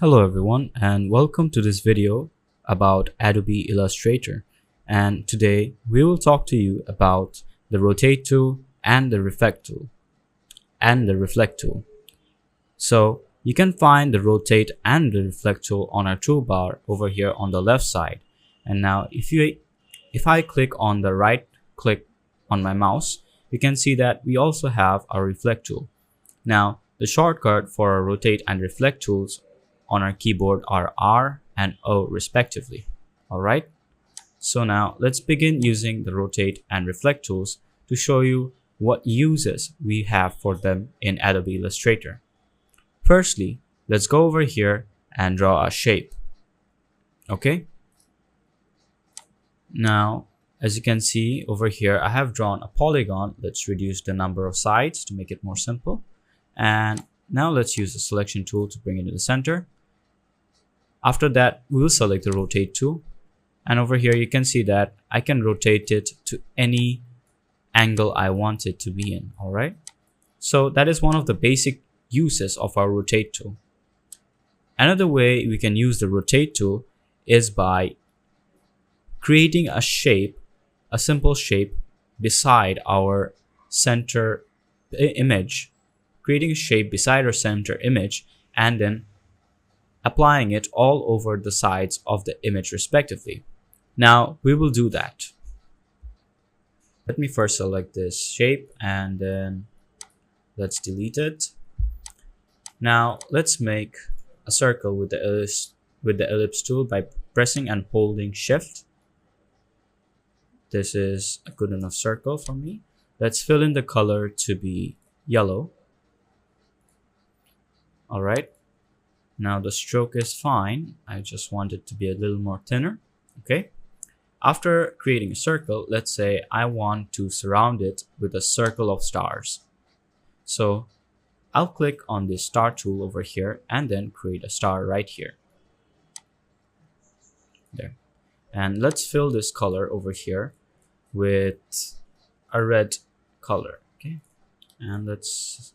Hello everyone and welcome to this video about Adobe Illustrator, and today we will talk to you about the rotate tool and the reflect tool. So you can find the rotate and the reflect tool on our toolbar over here on the left side. And now if I click on the right click on my mouse, you can see that we also have our reflect tool. Now the shortcut for our rotate and reflect tools on our keyboard are R and O respectively. Alright, so now let's begin using the rotate and reflect tools to show you what uses we have for them in Adobe Illustrator. Firstly, let's go over here and draw a shape. Okay, now as you can see over here, I have drawn a polygon. Let's reduce the number of sides to make it more simple, and now let's use the selection tool to bring it to the center. After that, we will select the rotate tool, and over here you can see that I can rotate it to any angle I want it to be in. Alright, so that is one of the basic uses of our rotate tool. Another way we can use the rotate tool is by creating a shape, a simple shape beside our center image, creating a shape beside our center image and then applying it all over the sides of the image respectively. Now we will do that. Let me first select this shape and then let's delete it. Now let's make a circle with the ellipse tool by pressing and holding Shift. This is a good enough circle for me. Let's fill in the color to be yellow. Alright, now the stroke is fine. I just want it to be a little more thinner. Okay, after creating a circle, let's say I want to surround it with a circle of stars. So I'll click on this star tool over here and then create a star right here. There. And let's fill this color over here with a red color. Okay, and let's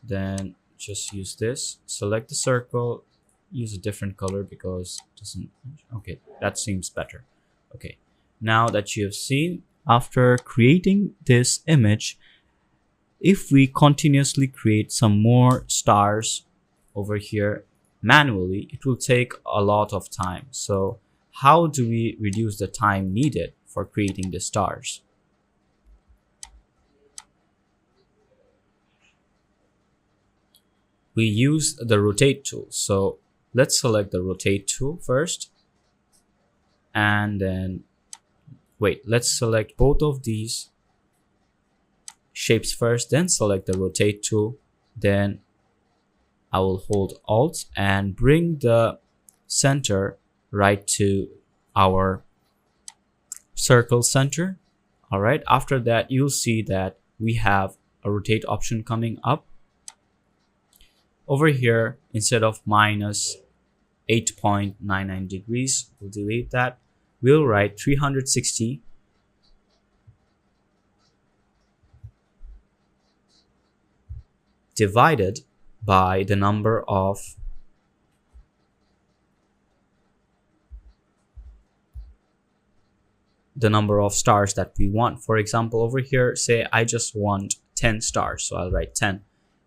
then just use this, select the circle, use a different color because it doesn't. Okay, that seems better. Okay, now that you have seen, after creating this image, if we continuously create some more stars over here manually, it will take a lot of time. So how do we reduce the time needed for creating the stars? We use the rotate tool. So let's select the rotate tool first, and then let's select both of these shapes first, then select the rotate tool. Then I will hold Alt and bring the center right to our circle center. All right, after that you'll see that we have a rotate option coming up. Over here, instead of minus 8.99 degrees, we'll delete that. We'll write 360 divided by the number of stars that we want. For example, over here, say I just want 10 stars, so I'll write 10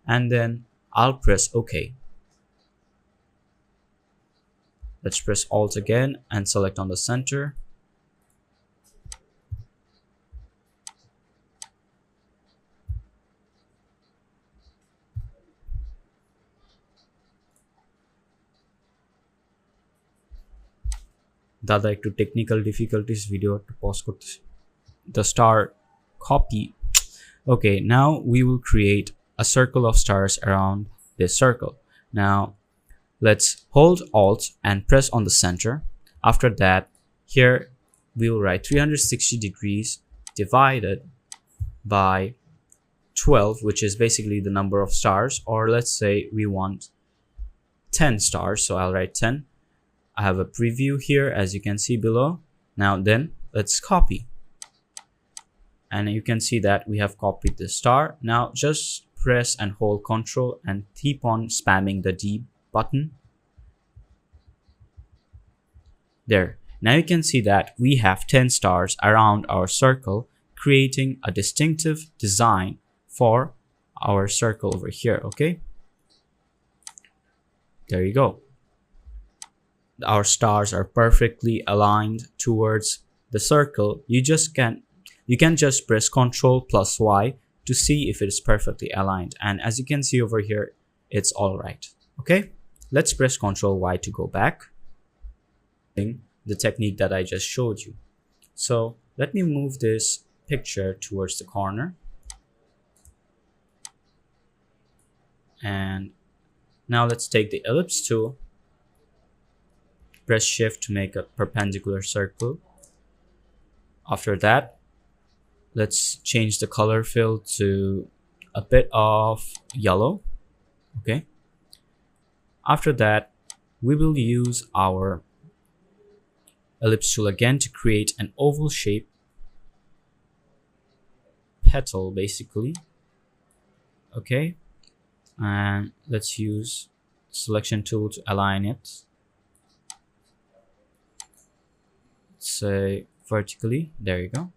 and then I'll press OK. Let's press Alt again and select on the center. দাদা একটু technical difficulties ভিডিওটা pause করতেছি the star copy. Okay, now we will create a circle of stars around this circle. Now let's hold Alt and press on the center. After that, here we will write 360 degrees divided by 12, which is basically the number of stars, or let's say we want 10 stars, so I'll write 10. I have a preview here as you can see below. Now then let's copy, and you can see that we have copied the star. Now just press and hold Ctrl and keep on spamming the D button. There. Now you can see that we have 10 stars around our circle, creating a distinctive design for our circle over here. Okay, there you go. Our stars are perfectly aligned towards the circle. You can just press Ctrl plus Y to see if it is perfectly aligned, and as you can see over here, it's all right. Okay, let's press Ctrl Y to go back. The technique that I just showed you. So let me move this picture towards the corner, and now let's take the ellipse tool, press shift to make a perpendicular circle. After that, let's change the color fill to a bit of yellow. Okay, after that we will use our ellipse tool again to create an oval shape petal basically. Okay, and let's use selection tool to align it, say vertically. There you go.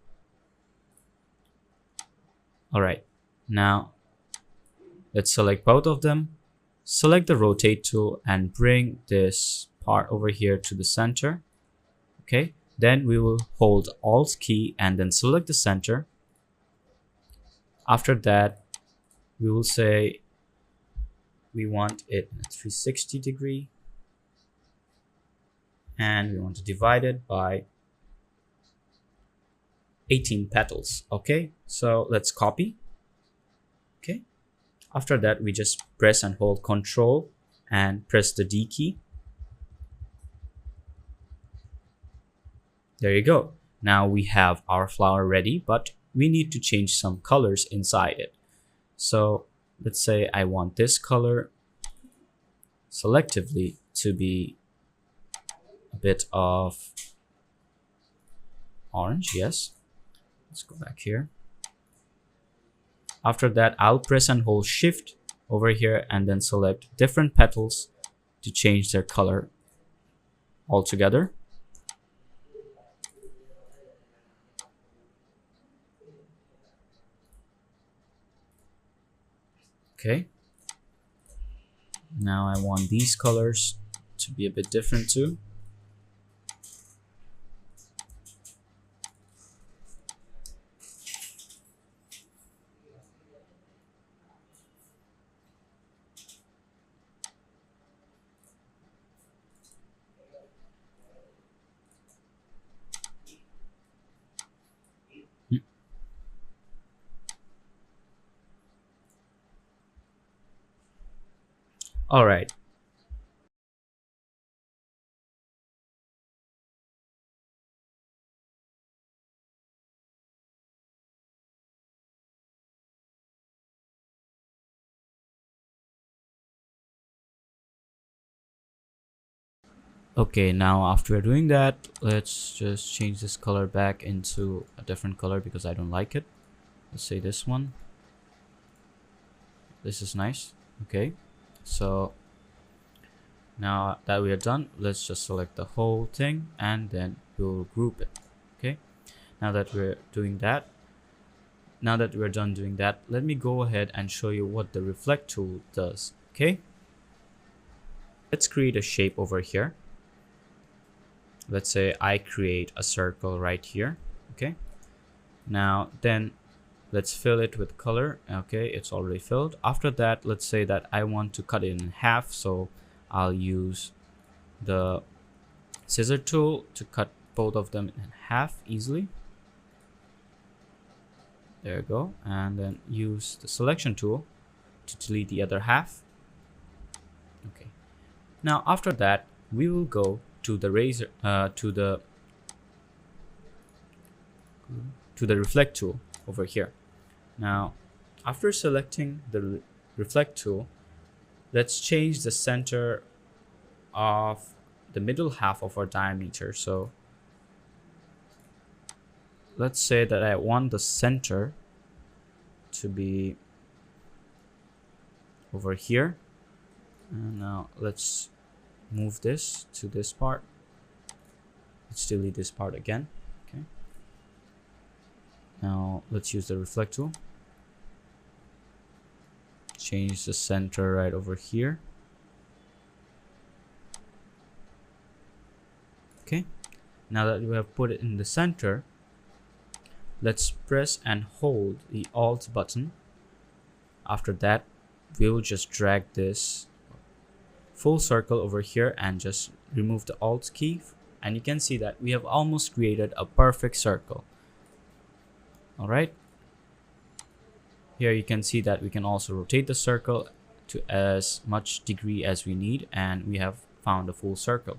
All right, now let's select both of them, select the rotate tool and bring this part over here to the center. Okay, then we will hold Alt key and then select the center. After that, we will say we want it at 360 degree and we want to divide it by 18 petals. Okay, so let's copy. Okay, after that we just press and hold Control and press the D key. There you go. Now we have our flower ready, but we need to change some colors inside it. So let's say I want this color selectively to be a bit of orange. Yes, let's go back here. After that, I'll press and hold shift over here and then select different petals to change their color altogether. Okay, now I want these colors to be a bit different too. All right. Okay, now after doing that, let's just change this color back into a different color because I don't like it. Let's say this one. This is nice. Okay, so now that we are done, let's just select the whole thing and then we'll group it. Okay, now that we're doing that, now that we're done doing that, let me go ahead and show you what the reflect tool does. Okay, let's create a shape over here. Let's say I create a circle right here. Okay, now then let's fill it with color. Okay, it's already filled. After that, let's say that I want to cut it in half, so I'll use the scissor tool to cut both of them in half easily. There you go, and then use the selection tool to delete the other half. Okay, now after that we will go to the razor to the reflect tool over here. Now after selecting the reflect tool, let's change the center of the middle half of our diameter. So let's say that I want the center to be over here. And now let's move this to this part. Let's delete this part again. Okay. Now let's use the reflect tool. Change the center right over here. Okay. Now that we have put it in the center, let's press and hold the Alt button. After that, we'll just drag this full circle over here and just remove the Alt key, and you can see that we have almost created a perfect circle. All right. Here you can see that we can also rotate the circle to as much degree as we need, and we have found a full circle.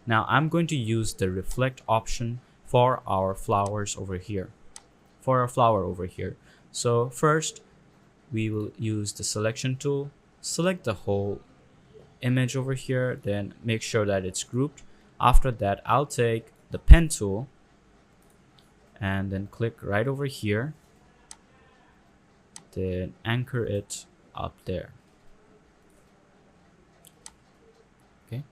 Now I'm going to use the reflect option for our flowers over here, for our flower over here. So first we will use the selection tool, select the whole image over here, then make sure that it's grouped. After that, I'll take the pen tool and then click right over here, then anchor it up there. Okay,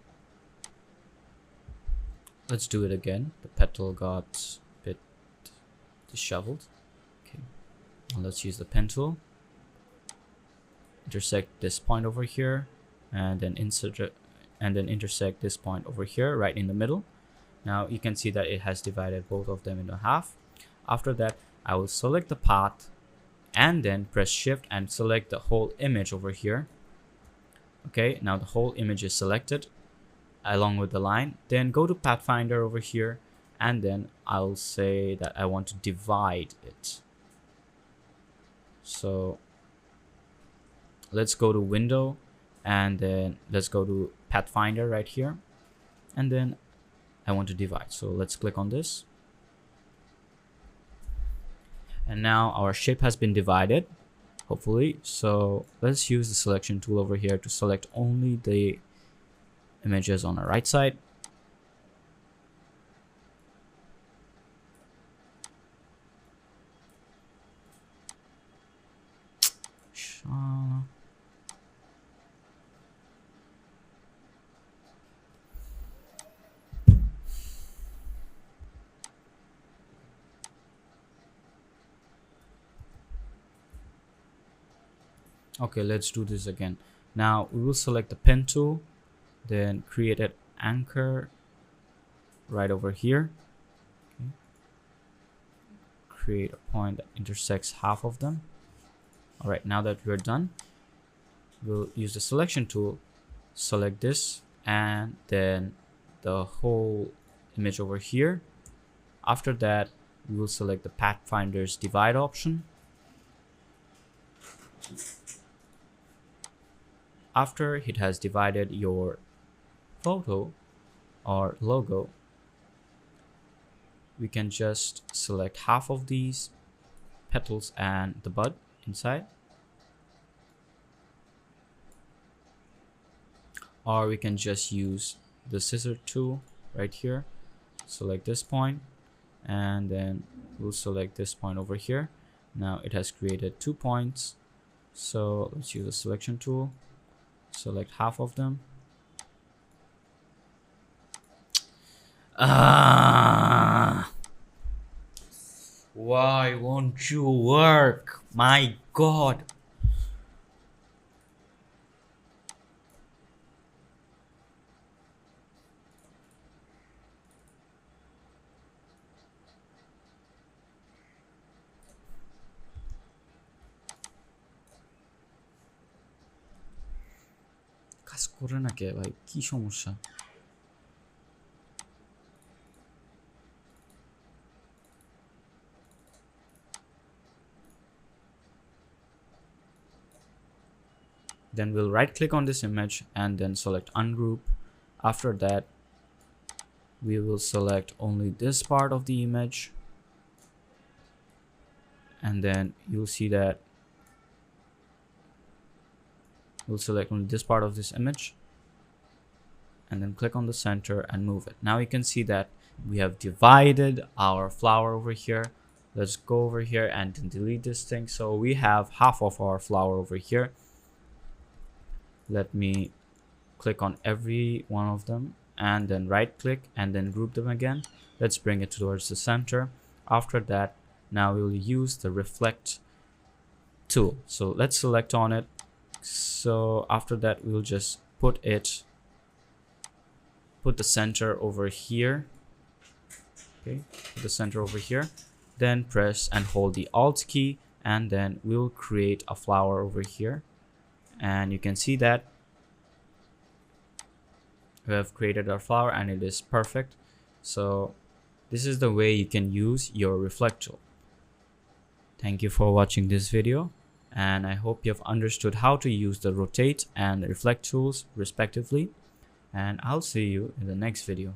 let's do it again. The petal got a bit disheveled. Okay, now let's use the pen tool, intersect this point over here, and then intersect this point over here right in the middle. Now you can see that it has divided both of them into half. After that, I will select the path and then press shift and select the whole image over here. Okay, now the whole image is selected along with the line. Then go to Pathfinder over here, and then I'll say that I want to divide it. So let's go to window, and then let's go to Pathfinder right here, and then I want to divide. So let's click on this, and now our shape has been divided, hopefully. So let's use the selection tool over here to select only the images on the right side. Okay, let's do this again. Now we will select the pen tool, then create an anchor right over here. Okay. Create a point that intersects half of them. All right, now that we're done, we'll use the selection tool, select this, and then the whole image over here. After that, we will select the Pathfinder's divide option. After it has divided your photo or logo, we can just select half of these petals and the bud inside, or we can just use the scissor tool right here, select this point, and then we'll select this point over here. Now it has created 2 points, so let's use the selection tool, select half of them. Why won't you work? My God. কাজ করে না কে ভাই, কি সমস্যা? Then we'll right click on this image and then select ungroup. After that, we will select only this part of the image, and then you'll see that we'll select only this part of this image, and then click on the center and move it. Now you can see that we have divided our flower over here. Let's go over here and delete this thing. So we have half of our flower over here. Let me click on every one of them and then right click and then group them again. Let's bring it towards the center. After that, now we will use the reflect tool. So let's select on it. So after that, we'll just put the center over here. Okay, put the center over here, then press and hold the Alt key, and then we'll create a flower over here. And you can see that we have created our flower and it is perfect. So this is the way you can use your reflect tool. Thank you for watching this video, and I hope you have understood how to use the rotate and reflect tools respectively, and I'll see you in the next video.